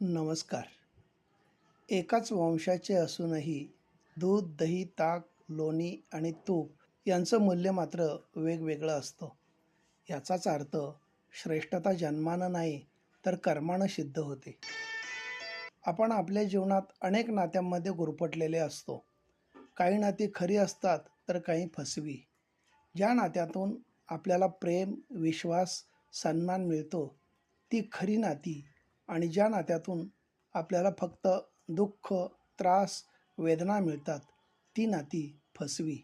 नमस्कार. एकाच वंशाचे असूनही दूध, दही, ताक, लोणी आणि तूप यांचं मूल्य मात्र वेगवेगळं असतं. याचाच अर्थ श्रेष्ठता जन्मानं नाही तर कर्मानं सिद्ध होते. आपण आपल्या जीवनात अनेक नात्यांमध्ये गुरफटलेले असतो. काही नाती खरी असतात तर काही फसवी. ज्या नात्यातून आपल्याला प्रेम, विश्वास, सन्मान मिळतो ती खरी नाती आणि ज्या नात्यातून आपल्याला फक्त दुःख, त्रास, वेदना मिळतात ती नाती फसवी.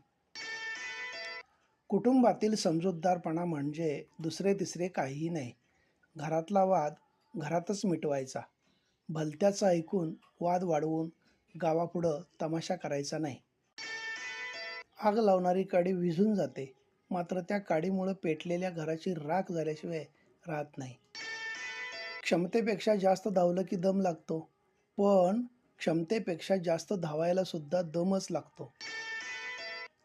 कुटुंबातील समजूतदारपणा म्हणजे दुसरे तिसरे काहीही नाही. घरातला वाद घरातच मिटवायचा. भलत्याचं ऐकून वाद वाढवून गावापुढं तमाशा करायचा नाही. आग लावणारी काडी विझून जाते, मात्र त्या काडीमुळे पेटलेल्या घराची राख झाल्याशिवाय राहत नाही. क्षमतेपेक्षा जास्त धावलं की दम लागतो, पण क्षमतेपेक्षा जास्त धावायला सुद्धा दमच लागतो.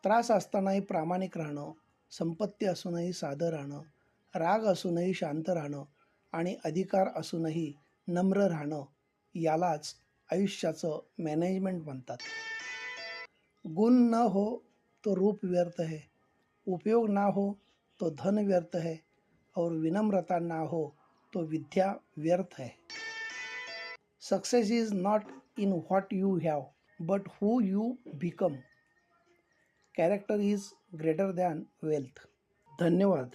त्रास असतानाही प्रामाणिक राहणं, संपत्ती असूनही साधं राहणं, राग असूनही शांत राहणं आणि अधिकार असूनही नम्र राहणं यालाच आयुष्याचं मॅनेजमेंट म्हणतात. गुण न हो तो रूप व्यर्थ है, उपयोग ना हो तो धन व्यर्थ है और विनम्रता ना हो तो विद्या व्यर्थ है. Success is not in what you have but who you become. Character is greater than wealth. धन्यवाद.